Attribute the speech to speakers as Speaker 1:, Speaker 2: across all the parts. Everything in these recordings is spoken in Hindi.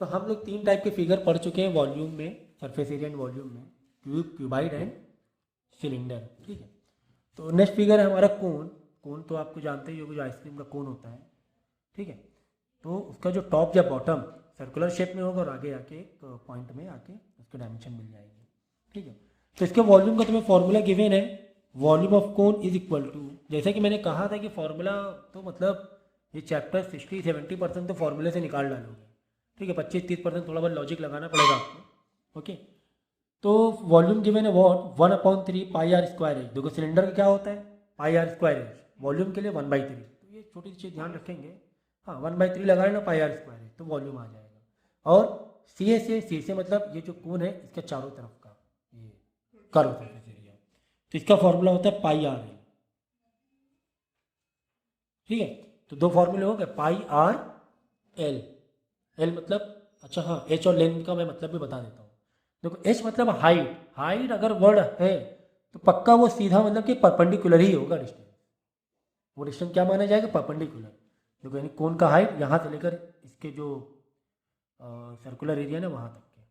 Speaker 1: तो हम लोग 3 टाइप के फिगर पढ़ चुके हैं वॉल्यूम में, सरफेस एरिया एंड वॉल्यूम में, क्यूब, क्यूबाइड एंड सिलेंडर। ठीक है, तो नेक्स्ट फिगर है हमारा कोन। कोन तो आपको जानते ही हो, जो आइसक्रीम का कोन होता है। ठीक है, तो उसका जो टॉप या बॉटम सर्कुलर शेप में होगा और आगे आके एक पॉइंट में आके उसके डायमेंशन मिल जाएगी। ठीक है, तो इसके वॉल्यूम का तुम्हें फॉर्मूला गिवन है, volume of cone is equal to, जैसा कि मैंने कहा था कि फॉर्मूला तो मतलब ये चैप्टर 60-70% तो फॉर्मूले से निकाल डालोगे। ठीक है, 25-30% थोड़ा बहुत लॉजिक लगाना पड़ेगा आपको। ओके, तो वॉल्यूम गिवन है what 1/3 pi r square h. देखो सिलेंडर का क्या होता है, pi r square h, volume के लिए 1/3। तो ये छोटी सी चीज़ ध्यान रखेंगे। हाँ, 1/3 लगाए ना पाई आर स्क्वायर एच, तो वॉल्यूम आ जाएगा। और सी से मतलब ये जो कोन है इसके चारों तरफ का ये कर्व सरफेस एरिया, तो इसका फॉर्मूला होता है पाई आर एल। ठीक है, तो 2 फॉर्मूले हो गए, पाई आर एल। एल मतलब, अच्छा हाँ, एच और लेंथ का मैं मतलब भी बता देता हूँ। देखो एच मतलब हाइट, हाइट अगर वर्ड है तो पक्का वो सीधा मतलब कि परपेंडिकुलर ही होगा डिस्टेंस। वो डिस्टेंस क्या माना जाएगा, परपेंडिकुलर। देखो यानी कोन का हाइट यहाँ से लेकर इसके जो सर्कुलर एरिया ना वहाँ तक के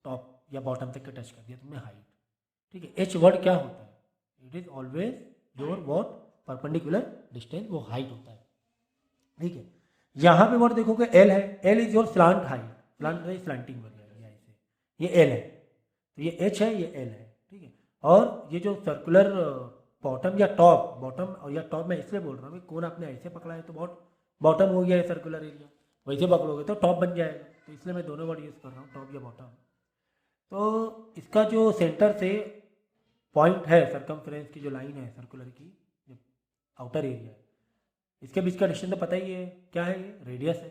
Speaker 1: टॉप या बॉटम तक के टच कर दिया तुमने हाइट। ठीक है, एच वर्ड क्या होता है, it is always your what perpendicular distance, वो हाइट होता है। ठीक है, यहाँ पे वर्ड देखोगे एल है, L is your slant height, slant slanting वगैरह ऐसे, ये एल है। तो ये एच है, ये एल है। ठीक है, और ये जो सर्कुलर बॉटम या टॉप, बॉटम और या टॉप मैं इसलिए बोल रहा हूँ, कौन आपने ऐसे पकड़ा है तो बॉटम हो गया है सर्कुलर एरिया, वैसे पकड़ोगे तो टॉप बन जाएगा। तो इसलिए मैं दोनों वर्ड यूज़ कर रहा हूँ, टॉप या बॉटम। तो इसका जो सेंटर से पॉइंट है, सरकमफ्रेंस की जो लाइन है सर्कुलर की, जो आउटर एरिया है, इसके बीच का डिस्टेंस तो पता ही है क्या है, ये रेडियस है।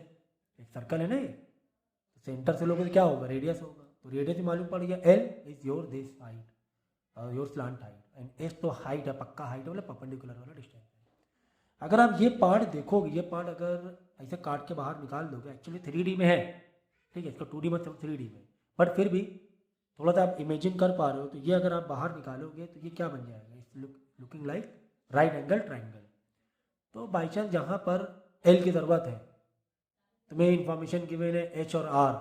Speaker 1: एक सर्कल है ना ये, तो सेंटर से लोगों तो क्या होगा, रेडियस होगा। तो रेडियस ही मालूम पड़ गया, L is your this height, your slant height, and S तो हाइट है, पक्का हाइट मतलब परपेंडिकुलर वाला डिस्टेंस है। अगर आप ये पार्ट देखोगे, ये पार्ट अगर ऐसे काट के बाहर निकाल दोगे, एक्चुअली 3D में है। ठीक है, इसको 2D मतलब 3D में, बट फिर भी थोड़ा सा आप इमेजिन कर पा रहे हो, तो ये अगर आप बाहर निकालोगे तो ये क्या बन जाएगा, it's looking like right angle triangle. तो बाई चांस जहाँ पर एल की ज़रूरत है, तुम्हें इन्फॉर्मेशन गिवन है एच और आर,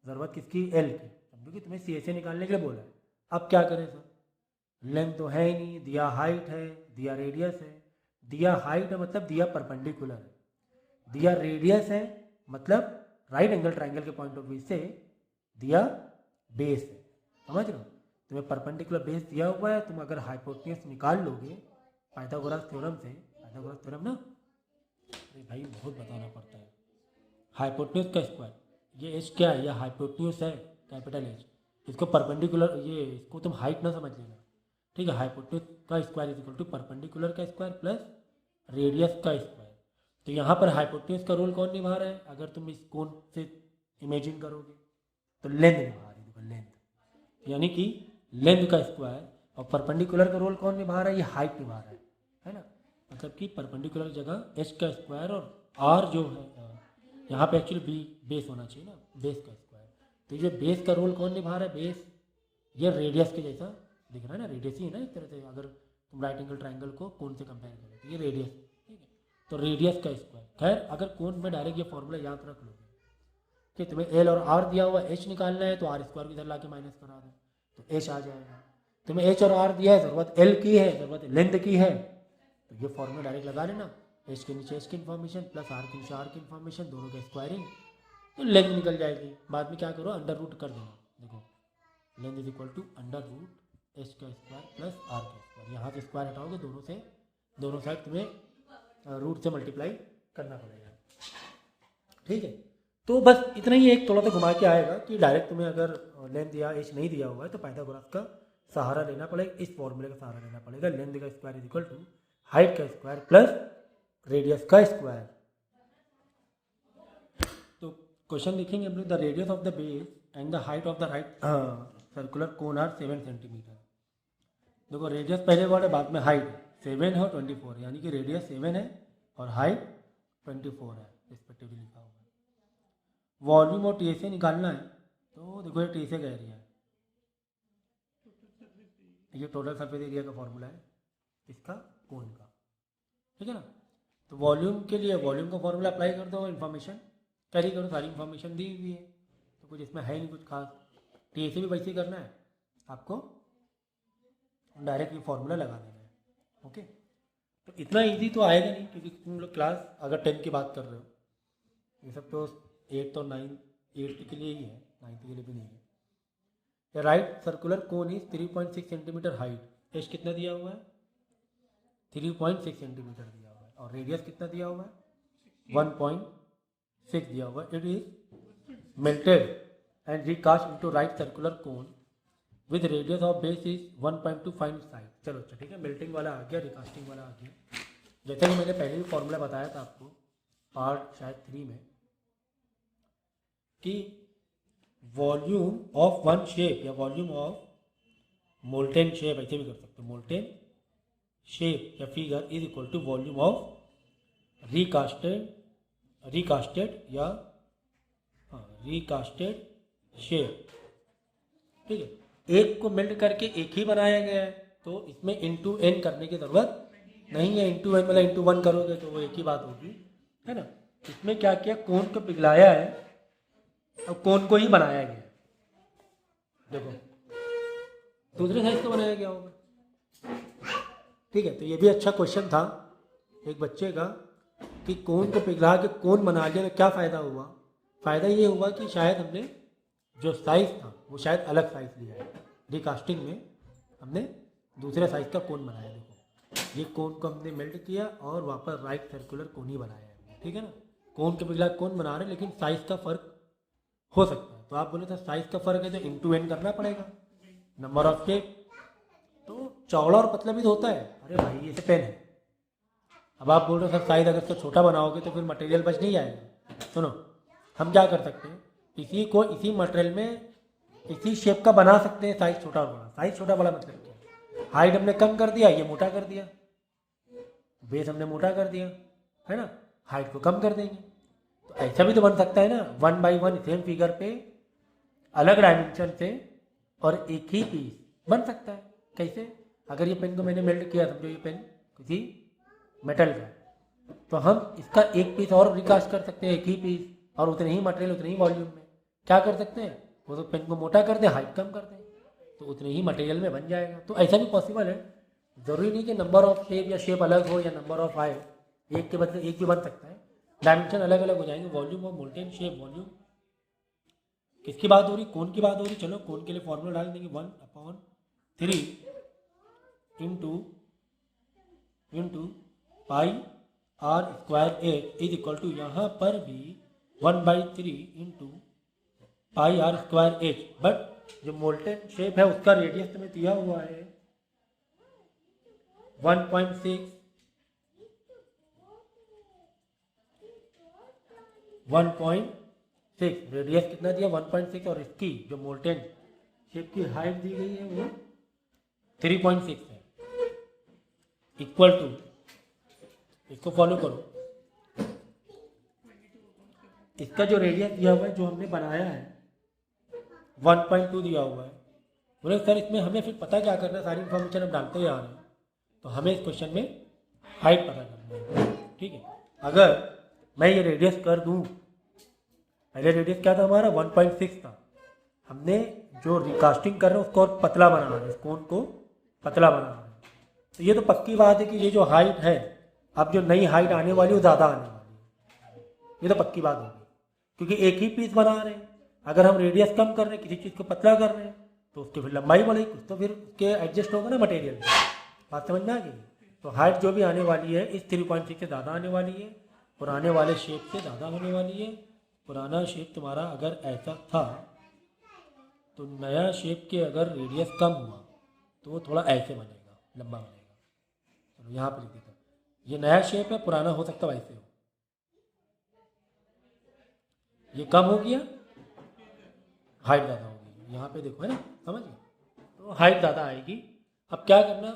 Speaker 1: ज़रूरत किसकी, एल की, समझो कि तुम्हें सी से निकालने के लिए बोला है। अब क्या करें सर, लेंथ तो है ही नहीं, दिया हाइट है, दिया रेडियस है। दिया हाइट है मतलब दिया परपेंडिकुलर है, दिया रेडियस है मतलब राइट एंगल ट्राइंगल के पॉइंट ऑफ व्यू से दिया बेस है। समझ रहे हो, तुम्हें परपेंडिकुलर बेस दिया हुआ है, तुम अगर हाइपोटेन्यूज निकाल लोगे पाइथागोरस थ्योरम से, पाइथागोरस थ्योरम ना, अरे भाई बहुत बताना पड़ता है, हाइपोटेन्यूज का स्क्वायर, ये एच क्या है, ये हाइपोटेन्यूज है कैपिटल एच, इसको परपेंडिकुलर, ये इसको तुम हाइट ना समझ लेना। ठीक है, हाइपोटेन्यूज का square is equal to perpendicular का स्क्वायर प्लस रेडियस का स्क्वायर। तो यहाँ पर हाइपोटेन्यूज का रोल कौन निभा रहा है, अगर तुम इस कोण से इमेजिन करोगे तो लेंथ निभा रही है, देखो लेंथ, यानी कि लेंथ का स्क्वायर। और परपेंडिकुलर का रोल कौन निभा रहा है, ये हाइट निभा रहा है ना। मतलब कि परपेंडिकुलर जगह एच का स्क्वायर और आर जो है, यहाँ पे एक्चुअली बी बेस होना चाहिए ना, बेस का स्क्वायर। तो ये बेस का रोल कौन निभा रहा है, बेस, ये रेडियस के जैसा दिख रहा है ना, रेडियस ही है ना एक तरह से, अगर तुम राइट एंगल ट्राइंगल को कोण से कंपेयर करो तो ये रेडियस। ठीक है, तो रेडियस का स्क्वायर, खैर अगर कोण में डायरेक्ट ये फॉर्मूला याद रख लोगे कि तुम्हें एल और आर दिया हुआ, एच निकालना है तो आर स्क्वायर इधर ला के माइनस करा दो तो एच आ जाएगा। तुम्हें एच और आर दिया है, ज़रूरत एल की है, ज़रूरत लेंथ की है, तो ये फॉर्मूला डायरेक्ट लगा लेना, एच के नीचे एच की इन्फॉर्मेशन प्लस आर के नीचे आर की इन्फॉर्मेशन, दोनों के स्क्वायरिंग, तो लेंथ निकल जाएगी। बाद में क्या करो, अंडर रूट कर देना। देखो length is equal to under root h का स्क्वायर प्लस आर का स्क्वायर, यहाँ से स्क्वायर हटाओगे, दोनों साइड तुम्हें रूट से मल्टीप्लाई करना पड़ेगा। ठीक है, तो बस इतना ही, एक थोड़ा सा घुमा के आएगा कि डायरेक्ट तुम्हें अगर लेंथ या एच नहीं दिया हुआ है तो पाइथागोरस का सहारा लेना पड़ेगा, इस फॉर्मूले का सहारा लेना पड़ेगा, लेंथ का square is equal to height का स्क्वायर प्लस रेडियस का स्क्वायर। तो क्वेश्चन लिखेंगे हम लोग, the radius of the base and the height of the right circular cone are 7 centimetre. देखो रेडियस पहले वर्ड है, बाद में हाइट 7 है और 24 है, यानी कि रेडियस 7 है और हाइट 24 है रिस्पेक्टिवली लिखा हुआ है। वॉल्यूम और टी से निकालना है, तो देखो ये टी से का एरिया है, ये टोटल सरफेस एरिया का फॉर्मूला है इसका कोन का। ठीक है ना, तो वॉल्यूम के लिए वॉल्यूम का फॉर्मूला अप्लाई कर दो, इन्फॉर्मेशन कैरी करो, सारी इन्फॉर्मेशन दी हुई है, तो कुछ इसमें है नहीं कुछ खास। टी से भी वैसे ही करना है, आपको डायरेक्ट ये फॉर्मूला लगा देना है। ओके, तो इतना इजी तो आएगा नहीं, क्योंकि तुम लोग क्लास अगर 10 की बात कर रहे हो, ये सब तो 8 और 9 8 के लिए ही है, 9 के लिए भी नहीं है। Right circular cone is 3.6 centimetre height. H कितना दिया हुआ है? 3.6 सेंटीमीटर दिया हुआ है, और रेडियस कितना दिया हुआ है? 1.6 दिया हुआ है। It is melted and recast into right circular cone with radius of base is 1.2 find side. चलो अच्छा ठीक है, मेल्टिंग वाला आ गया, रिकास्टिंग वाला आ गया। जैसे कि मैंने पहले भी फॉर्मूला बताया था आपको पार्ट शायद 3 में, कि वॉल्यूम ऑफ वन शेप या वॉल्यूम ऑफ मोल्टेन शेप, ऐसे भी कर सकते हो, मोल्टेन शेप या figure is equal to volume of recasted या रिकास्टेड शेप। ठीक है, एक को मेल्ट करके एक ही बनाया गया है, तो इसमें इनटू एन करने की ज़रूरत नहीं है। इनटू एन मतलब इनटू 1 करोगे तो वो एक ही बात होगी, है ना। इसमें क्या किया, कोन को पिघलाया है और कोन को ही बनाया गया है। देखो दूसरे साइज का बनाया गया होगा। ठीक है, तो ये भी अच्छा क्वेश्चन था एक बच्चे का, कि कोन को पिघला के कोन बना लिया तो क्या फ़ायदा हुआ। फ़ायदा ये हुआ कि शायद हमने जो साइज़ था वो शायद अलग साइज़ लिया है, रिकास्टिंग में हमने दूसरे साइज़ का कोन बनाया। देखो ये कोन को हमने मेल्ट किया और वापस राइट सर्कुलर कोन ही बनाया है। ठीक है ना, कोन के पिघला कोन बना रहे, लेकिन साइज़ का फ़र्क हो सकता है। तो आप बोले तो साइज़ का फ़र्क है तो इनटू एन करना पड़ेगा, नंबर ऑफ शेप। तो चौड़ा और पतला भी तो होता है। अरे भाई ये से पेन है, अब आप बोल रहे हो सर साइज़ अगर इसको छोटा बनाओगे तो फिर मटेरियल बच नहीं जाएगा। सुनो, हम क्या कर सकते हैं, इसी को इसी मटेरियल में इसी शेप का बना सकते हैं, साइज़ छोटा और बड़ा। साइज़ छोटा बड़ा मतलब क्या, हाइट हमने कम कर दिया, ये मोटा कर दिया, बेस हमने मोटा कर दिया, है ना, हाइट को कम कर देंगे। तो ऐसा भी तो बन सकता है ना, 1/1 सेम फिगर पे अलग डायमेंशन से और एक ही पीस बन सकता है। कैसे, अगर ये पेन को मैंने मेल्ट किया, समझो ये पेन किसी मेटल का, तो हम इसका एक पीस और रिकास्ट कर सकते हैं, एक ही पीस और उतने ही मटेरियल उतने ही वॉल्यूम में। क्या कर सकते हैं, वो तो पेन को मोटा कर दें, हाइट कम कर दें, तो उतने ही मटेरियल में बन जाएगा। तो ऐसा भी पॉसिबल है, ज़रूरी नहीं कि नंबर ऑफ शेप या शेप अलग हो या नंबर ऑफ आए, एक के बदले एक भी बन सकता है, डायमेंशन अलग अलग हो जाएंगे। Volume of molten shape, volume किसकी बात हो रही, कोन की बात हो रही। चलो कोन के लिए फॉर्मूला डाल देंगे, 1/3 into pi r square h is equal to, यहाँ पर भी 1/3 into pi r square h. But जो मोल्टेन शेप है उसका रेडियस तुम्हें दिया हुआ है 1.6, 1.6 रेडियस कितना दिया 1.6, और इसकी जो मोल्टेन शेप की हाइट दी गई है वो 3.6 है, इक्वल टू, इसको फॉलो करो, इसका जो रेडियस दिया हुआ है जो हमने बनाया है 1.2 दिया हुआ है। बोले सर इसमें हमें फिर पता क्या करना है, सारी इन्फॉर्मेशन हम डालते ही आ रहे हैं, तो हमें इस क्वेश्चन में हाइट पता करना है। ठीक है, अगर मैं ये रेडियस कर दूं, पहले रेडियस क्या था हमारा 1.6 था, हमने जो रिकास्टिंग कर रहे हैं उसको और पतला बना रहे हैं, इस कोन को पतला बना रहे हैं, तो ये तो पक्की बात है कि ये जो हाइट है, अब जो नई हाइट आने वाली है वो ज़्यादा आने वाली है, ये तो पक्की बात होगी, क्योंकि एक ही पीस बना रहे हैं। अगर हम रेडियस कम कर रहे हैं, किसी चीज़ को पतला कर रहे हैं, तो उसकी फिर लंबाई बढ़ेगी, कुछ तो फिर उसके एडजस्ट होगा ना मटेरियल। बात समझ में आ गई। तो हाइट जो भी आने वाली है इस 3.6 से ज़्यादा आने वाली है, पुराने वाले शेप से ज़्यादा होने वाली है। पुराना शेप तुम्हारा अगर ऐसा था तो नया शेप के अगर रेडियस कम हुआ तो वो थोड़ा ऐसे बनेगा, लंबा बनेगा। चलो यहाँ पर लिख देता हूँ, ये नया शेप है, पुराना हो सकता है वैसे हो, ये कम हो गया, हाइट ज़्यादा होगी। यहाँ पे देखो है ना, समझ गए, तो हाइट ज़्यादा आएगी। अब क्या करना,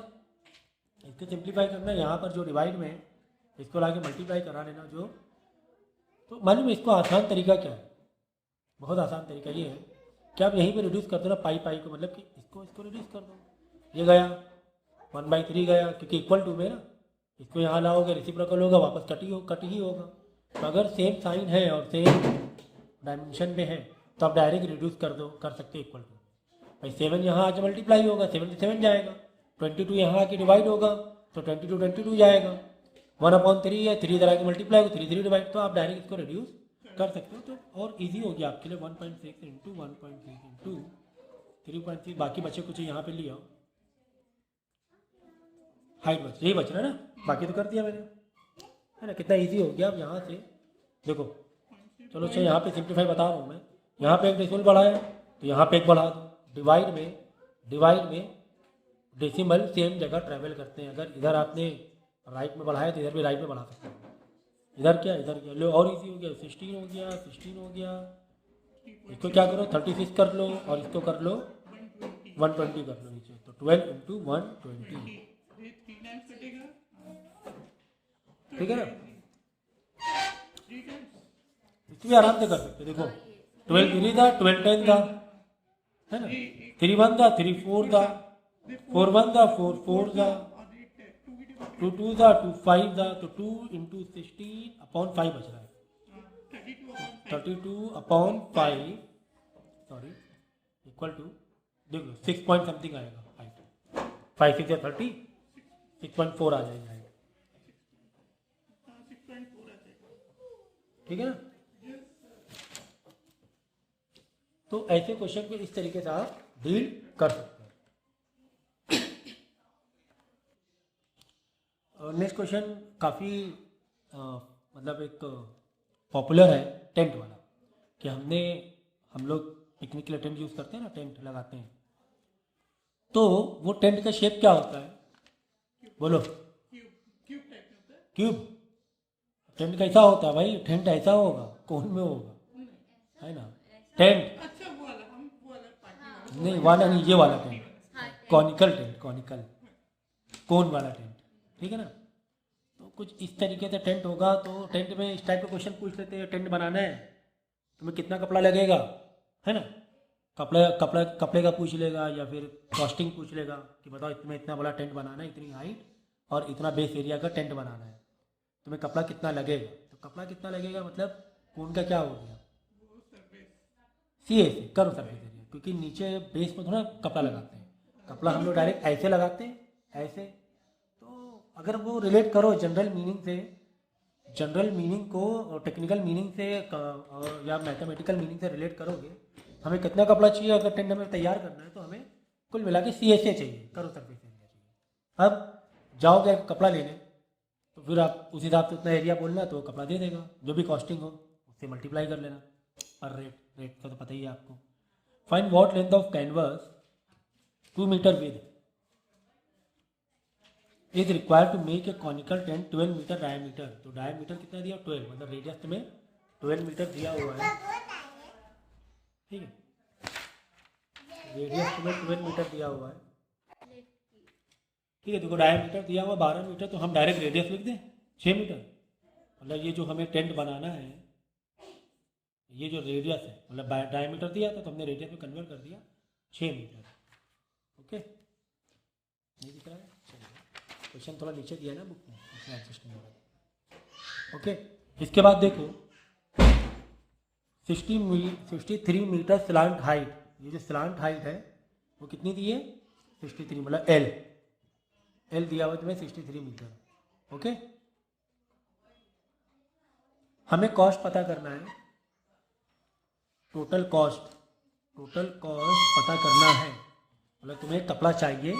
Speaker 1: इसको सिंप्लीफाई करना, यहाँ पर जो डिवाइड में इसको लाके मल्टीप्लाई करा लेना जो, तो मालूम है इसको आसान तरीका क्या है, बहुत आसान तरीका ये है कि आप यहीं पे रिड्यूस कर दो ना, पाई को, मतलब कि इसको रिड्यूस कर दो, ये गया 1/3 गया, क्योंकि इक्वल टू में ना, इसको यहाँ लाओगे रेसिप्रोकल होगा, वापस कट ही होगा। तो अगर सेम साइन है और सेम डायमेंशन में है तो आप डायरेक्ट रिड्यूस कर सकते हो इक्वल टू। भाई 7 यहाँ आके मल्टीप्लाई होगा, 7 से 7 जाएगा, 22 यहाँ आके डिवाइड होगा तो 22 जाएगा, 1/3 है, 3 इधर आके मल्टीप्लाई होगा, 3 डिवाइड, तो आप डायरेक्ट इसको रिड्यूस कर सकते हो। तो और इजी हो गया आपके लिए, 1.6 इंटू 1.6 इंटू 3.6, बाकी बचे कुछ यहाँ पे लिया हाइट बच, यही बच रहा है ना, बाकी तो कर दिया मैंने, है ना। कितना इजी हो गया। अब यहाँ से देखो, चलो अच्छा यहाँ पे सिंप्लीफाई बता रहा हूँ मैं, यहाँ पे एक डेसिमल बढ़ा है तो यहाँ पे एक बढ़ा दो, डिवाइड में डेसिमल सेम जगह ट्रैवल करते हैं। अगर इधर आपने राइट में बढ़ाया तो इधर भी राइट में बढ़ा सकते हो, इधर क्या लो, और इजी हो गया, 16 हो गया। इसको क्या करो 36 कर लो और इसको कर लो 120 कर लो नीचे, तो 12 इंटू 120, ठीक है ना। इसमें आराम से कर सकते, देखो 12 3 था, 12 10 था, है ना, 3 1 था, 3 4 था, 4 1 था, 4 4 था, 2 2 था, 2 5 था, तो 2 इंटू 16/5 बच रहा है, 32/5 सॉरी इक्वल टू, देखो 6 पॉइंट समथिंग आएगा हाइट, 5 6 या 30, 6.4 आ जाएगी हाइट, ठीक है ना। तो ऐसे क्वेश्चन को इस तरीके से आप डील कर सकते हैं। नेक्स्ट क्वेश्चन काफ़ी मतलब एक पॉपुलर है, टेंट वाला, कि हम लोग पिकनिक के लिए टेंट यूज़ करते हैं ना, टेंट लगाते हैं, तो वो टेंट का शेप क्या होता है, बोलो। क्यूब। टेंट कैसा होता है भाई, टेंट ऐसा होगा, कोन में होगा, है ना, टेंट नहीं वाला नहीं, ये वाला टेंट, कॉनिकल टेंट, कॉनिकल कोन वाला टेंट, ठीक है ना। तो कुछ इस तरीके से टेंट होगा। तो टेंट में इस टाइप का क्वेश्चन पूछ लेते हैं, टेंट बनाना है तुम्हें कितना कपड़ा लगेगा, है ना, कपड़े का पूछ लेगा, या फिर कॉस्टिंग पूछ लेगा कि बताओ तुम्हें इतना बड़ा टेंट बनाना है, इतनी हाइट और इतना बेस एरिया का टेंट बनाना है, तुम्हें कपड़ा कितना लगेगा। तो कपड़ा कितना लगेगा मतलब कोन का क्या हो गया, सी ए से करो सर्फेस एरिया, क्योंकि नीचे बेस में थोड़ा कपड़ा लगाते हैं, कपड़ा हम लोग डायरेक्ट ऐसे लगाते हैं, ऐसे। तो अगर वो रिलेट करो जनरल मीनिंग को टेक्निकल मीनिंग से या मैथमेटिकल मीनिंग से रिलेट करोगे, हमें कितना कपड़ा चाहिए अगर टेंट हमें तैयार करना है, तो हमें कुल मिला के सी ए से चाहिए, करो सर्फेस एरिया चाहिए। अब जाओगे कपड़ा लेने तो फिर आप उस हिसाब से उतना एरिया बोलना, तो कपड़ा दे देगा, जो भी कॉस्टिंग हो उससे मल्टीप्लाई कर लेना, और रेट का तो पता ही है आपको। Find what length of canvas 2 metre width is required to make a conical tent 12 metre diameter. तो डायमीटर कितना दिया 12, मतलब रेडियस में 12 मीटर दिया हुआ है, ठीक है, रेडियस में 12 मीटर दिया हुआ है, ठीक है। देखो डायमीटर दिया हुआ 12 मीटर, तो हम डायरेक्ट रेडियस लिख दें 6 मीटर, मतलब ये जो हमें टेंट बनाना है, ये जो रेडियस है, मतलब डायमीटर दिया था तो हमने रेडियस में कन्वर्ट कर दिया 6 मीटर, ओके। नहीं दिख रहा है, क्वेश्चन थोड़ा नीचे दिया ना बुक में, इसमें एडजस्ट नहीं हो रहा, ओके। इसके बाद देखो 63 मीटर स्लांट हाइट, ये जो स्लांट हाइट है वो कितनी दी है 63, मतलब एल दिया हुआ तुम्हें 63 मीटर, ओके। हमें कॉस्ट पता करना है, टोटल कॉस्ट पता करना है, मतलब तुम्हें कपड़ा चाहिए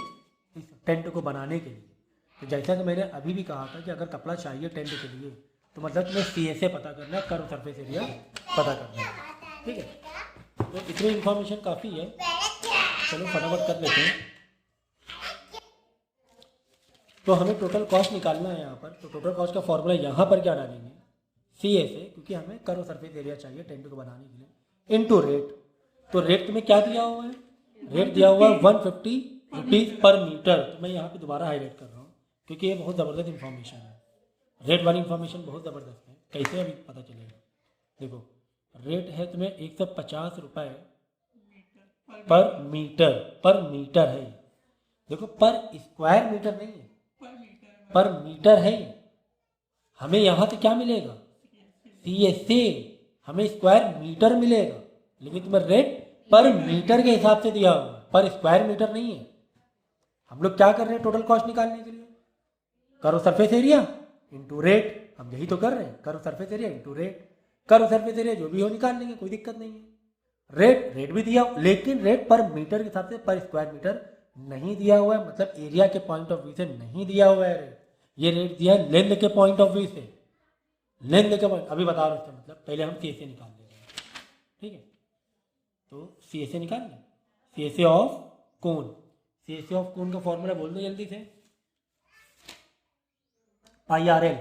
Speaker 1: इस टेंट को बनाने के लिए। तो जैसा कि मैंने अभी भी कहा था कि अगर कपड़ा चाहिए टेंट के लिए, तो मतलब तुम्हें सी ए से पता करना है, कर्व सरफेस एरिया पता करना है, ठीक है। तो इतनी इन्फॉर्मेशन काफ़ी है, चलो फटाफट कर लेते हैं। तो हमें टोटल कॉस्ट निकालना है यहाँ पर, तो टोटल कॉस्ट का फॉर्मूला यहाँ पर क्या डालेंगे, सी ए से, क्योंकि हमें कर्व सरफेस एरिया चाहिए टेंट को बनाने के लिए, इनटू रेट। तो रेट तुम्हें क्या दिया हुआ है, रेट दिया हुआ है 150 रुपीज़ पर मीटर। तो मैं यहाँ पे दोबारा हाईलाइट कर रहा हूँ क्योंकि ये बहुत ज़बरदस्त इन्फॉर्मेशन है, रेट वाली इन्फॉर्मेशन बहुत ज़बरदस्त है। कैसे अभी पता चलेगा, देखो रेट है तुम्हें 150 रुपये पर मीटर है, देखो पर स्क्वायर मीटर नहीं है, पर मीटर है। हमें यहाँ से क्या मिलेगा, सी ए से, हमें स्क्वायर मीटर मिलेगा, लेकिन तुम्हें रेट पर मीटर के हिसाब से दिया हुआ है, पर स्क्वायर मीटर नहीं है। हम लोग क्या कर रहे हैं टोटल कॉस्ट निकालने के लिए, curve surface area into rate, हम यही तो कर रहे हैं, curve surface area into rate. Curve surface area जो भी हो निकाल लेंगे, कोई दिक्कत नहीं है। रेट भी दिया, लेकिन रेट पर मीटर के हिसाब से पर स्क्वायर मीटर नहीं दिया हुआ है, मतलब एरिया के पॉइंट ऑफ व्यू से नहीं दिया हुआ है रेट। ये रेट दिया है लेंथ के पॉइंट ऑफ व्यू से, लेंथ के पॉइंट, अभी बता रहा हूँ इसका मतलब। पहले हम सी से निकाल लेंगे, ठीक है। तो सी से निकाल लें, सी से ऑफ कोन, सी से ऑफ कोन का फॉर्मूला बोल दो जल्दी से, पाई आर एल,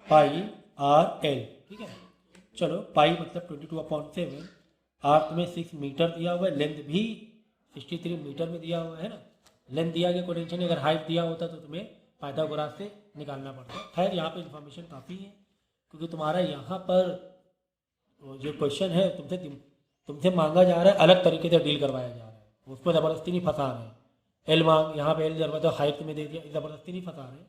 Speaker 1: पाई आर एल, ठीक है। चलो पाई मतलब 22/7, आर तुम्हें 6 मीटर दिया हुआ है, लेंथ भी 63 मीटर में दिया हुआ है ना। लेंथ दिया गया, कोई टेंशन नहीं, अगर हाइट दिया होता तो तुम्हें पाइथागोरस से निकालना पड़ता। खैर यहाँ पे इन्फॉर्मेशन काफ़ी है, क्योंकि तुम्हारा यहाँ पर जो क्वेश्चन है तुमसे मांगा जा रहा है, अलग तरीके से डील करवाया जा रहा है, उसमें ज़बरदस्ती नहीं फंसा रहे हैं। एल मांग यहाँ पे एल जरूरत है, हाइट में दे दिया, ज़बरदस्ती नहीं फंसा रहे,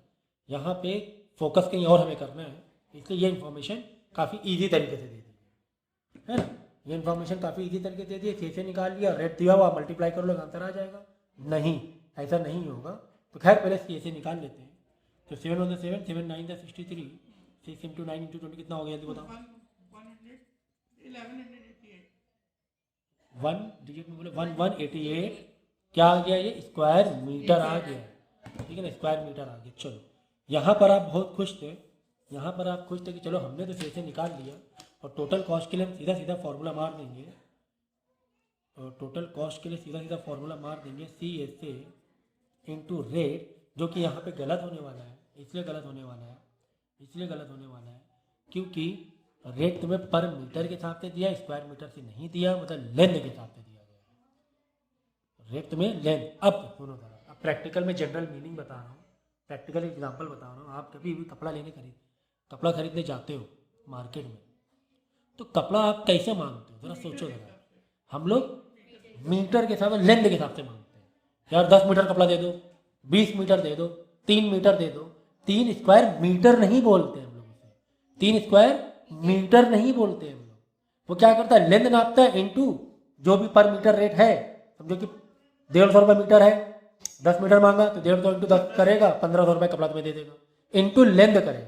Speaker 1: यहाँ पे फोकस कहीं और हमें करना है, इसलिए ये इन्फॉर्मेशन काफ़ी ईजी तरीके से दे दी है ना। ये इन्फॉर्मेशन काफ़ी ईजी तरीके से दे दी, से निकाल लिया, रेट दिया हुआ, मल्टीप्लाई कर लो, आंसर आ जाएगा। नहीं, ऐसा नहीं होगा। तो खैर पहले सी से निकाल लेते हैं। तो 7 × 7, 7 × 9 = 63, 6 × 9 × 20 कितना हो गया, जल्दी बताओ। 1 डिजिट में बोले 1188, क्या आ गया, ये स्क्वायर मीटर आ गया, ठीक है ना, स्क्वायर मीटर आ गया। चलो यहाँ पर आप बहुत खुश थे, यहाँ पर आप खुश थे कि चलो हमने तो से निकाल लिया, और टोटल कॉस्ट के लिए हम सीधा सीधा फार्मूला मार देंगे, और टोटल कॉस्ट के लिए सीधा सीधा फार्मूला मार देंगे सी एस से इंटू रेट, जो कि यहाँ पे गलत होने वाला है, इसलिए गलत होने वाला है, इसलिए गलत होने वाला है क्योंकि रेट तुम्हें पर मीटर के हिसाब से दिया, स्क्वायर मीटर से नहीं दिया, मतलब लेंथ के हिसाब से दिया गया है। रेट तुम्हें लेंथ, अब दोनों तरह, अब प्रैक्टिकल में जनरल मीनिंग बता रहा हूँ, प्रैक्टिकल एग्जाम्पल बता रहा हूँ। आप कभी भी कपड़ा खरीदने जाते हो मार्केट में, तो कपड़ा आप कैसे मांगते हो, जरा सोचो जरा। हम लोग मीटर के हिसाब से, लेंथ के हिसाब से मांगते हैं, यार 10 मीटर कपड़ा दे दो, 20 मीटर दे दो, 3 मीटर दे दो। 3 स्क्वायर मीटर नहीं बोलते हम लोग उसे, 3 स्क्वायर मीटर नहीं बोलते हम लोग। वो क्या करता है, लेंथ नापता है इंटू जो भी पर मीटर रेट है। समझो कि 150 रुपये मीटर है, 10 मीटर मांगा तो 150 इंटू 10 करेगा, 1500 रुपये कपड़ा तुम्हें दे देगा, इंटू लेंथ करेगा,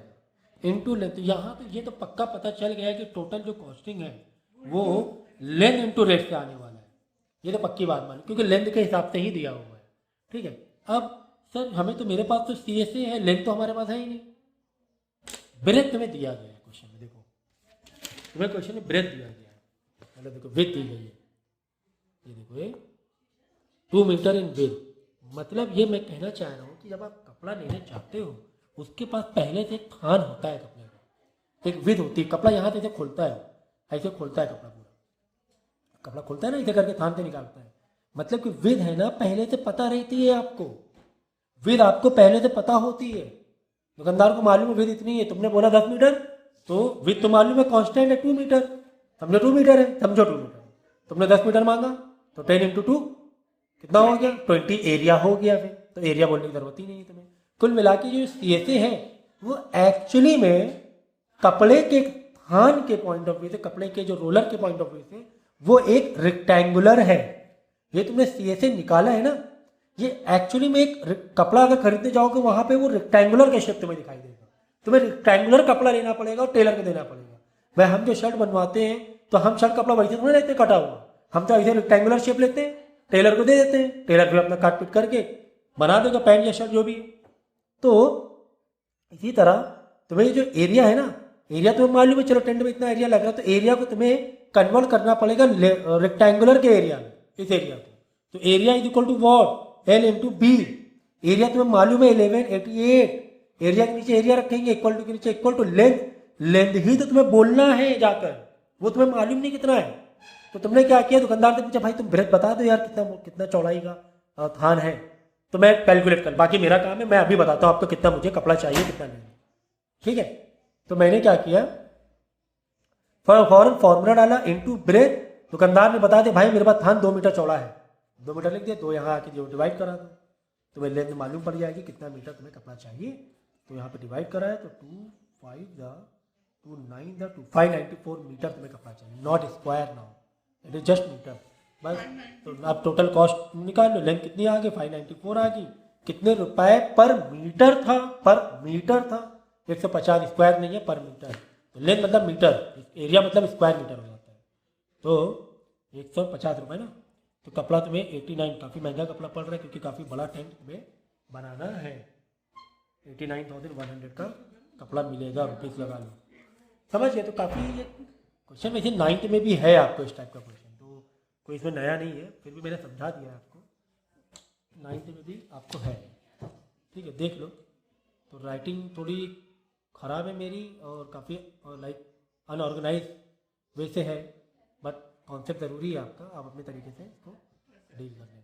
Speaker 1: इंटू लेंथ। यहाँ पे ये तो पक्का पता चल गया है कि टोटल जो कॉस्टिंग है वो लेंथ इंटू रेट से आने वाला है, ये तो पक्की बात मानी, क्योंकि लेंथ के हिसाब से ही दिया हुआ है, ठीक है। अब सर हमें तो, मेरे पास तो सी एस है, लेंथ तो हमारे पास है ही नहीं, ब्रेथ तुम्हें दिया गया है क्वेश्चन में, देखो तुम्हें क्वेश्चन में ब्रेथ दिया गया है, मतलब देखो विथ दी गई है, ये देखो ये 2 मीटर इन विथ। मतलब ये मैं कहना चाह रहा हूँ कि जब आप कपड़ा लेने जाते हो, उसके पास पहले से एक थान होता है कपड़े का, एक विध होती है, कपड़ा यहाँ से ऐसे खोलता है, ऐसे खोलता है कपड़ा, पूरा कपड़ा खोलता है ना, ऐसे करके थान से निकालता है। मतलब कि विध है ना, पहले से पता रहती है आपको, विध आपको पहले से पता होती है। दुकानदार को मालूम है विध इतनी है, तुमने बोला 10 मीटर, तो विध तो मालूम है कांस्टेंट है 2 मीटर, समझो 2 मीटर है, समझो 2 मीटर। तुमने 10 मीटर मांगा तो 10 × 2 कितना हो गया, 20 एरिया हो गया। फिर तो एरिया बोलने की जरूरत ही नहीं है तुम्हें। कुल मिला के जो सीएसए है वो एक्चुअली में कपड़े के थान के पॉइंट ऑफ व्यू से, कपड़े के जो रोलर के पॉइंट ऑफ व्यू से, वो एक रेक्टेंगुलर है। ये तुमने सीएसए निकाला है ना, ये एक्चुअली में एक कपड़ा अगर खरीदने जाओगे वहां पे वो रेक्टेंगुलर का शेप तुम्हें दिखाई देगा। तुम्हें रेक्टेंगुलर कपड़ा लेना पड़ेगा और टेलर को देना पड़ेगा। भाई हम जो शर्ट बनवाते हैं तो हम शर्ट कपड़ा वैसे थोड़ा लेते कटा हुआ, हम तो ऐसे रेक्टेंगुलर शेप लेते हैं, टेलर को दे देते हैं, टेलर फिर अपना काट पीट करके बना देगा पैंट या शर्ट जो भी। तो इसी तरह तुम्हें जो एरिया है ना, एरिया तुम्हें मालूम है, चलो टेंट में इतना एरिया लग रहा है, तो एरिया को तुम्हें कन्वर्ट करना पड़ेगा रेक्टेंगुलर के एरिया में, इस एरिया को। तो area is equal to what, L × B। Area तुम्हें मालूम है 1188, एरिया के नीचे एरिया रखेंगे, इक्वल टू के नीचे इक्वल टू लेंथ, लेंथ ही तो तुम्हें बोलना है जाकर, वो तुम्हें मालूम नहीं कितना है। तो तुमने क्या किया, दुकानदार से पूछा भाई तुम ब्रेथ बता दो यार कितना चौड़ाई का थान है, तो मैं कैलकुलेट कर, बाकी मेरा काम है, मैं अभी बताता हूँ आपको कितना मुझे कपड़ा चाहिए कितना नहीं, ठीक है। तो मैंने क्या किया, फॉरन फॉर्मूला डाला इंटू ब्रेथ, दुकानदार ने बता दे भाई मेरे पास थान 2 मीटर चौड़ा है, 2 मीटर लिख दिया, 2 यहाँ आके जो डिवाइड करा दो, तुम्हें लेंथ मालूम पड़ जाएगी कितना मीटर तुम्हें कपड़ा चाहिए। तो यहाँ पे डिवाइड करा है, तो 2 5 टू 594 मीटर तुम्हें कपड़ा चाहिए, not square now, it is just metre बस। तो अब टोटल कॉस्ट निकाल लो, लेंथ कितनी आ गई 594 आ गई, कितने रुपए पर मीटर था, पर मीटर था, 150 स्क्वायर नहीं है पर मीटर, तो लेंथ मतलब मीटर, एरिया मतलब स्क्वायर मीटर हो जाता है, तो 150 रुपये ना। तो कपड़ा तुम्हें 89, काफ़ी महंगा कपड़ा पड़ रहा है क्योंकि काफ़ी बड़ा टेंट तुम्हें बनाना है, 89,100 का कपड़ा मिलेगा, रुपीज़ लगा लो, समझ गए। तो काफ़ी ये क्वेश्चन वैसे 9th में भी है आपको इस टाइप का क्वेश्चन, तो कोई इसमें नया नहीं है, फिर भी मैंने समझा दिया है आपको, 9th में भी आपको है, ठीक है, देख लो। तो राइटिंग थोड़ी ख़राब है मेरी और काफ़ी लाइक अनऑर्गेनाइज वैसे है, बट कॉन्सेप्ट ज़रूरी है आपका, आप अपने तरीके से इसको डील कर लें।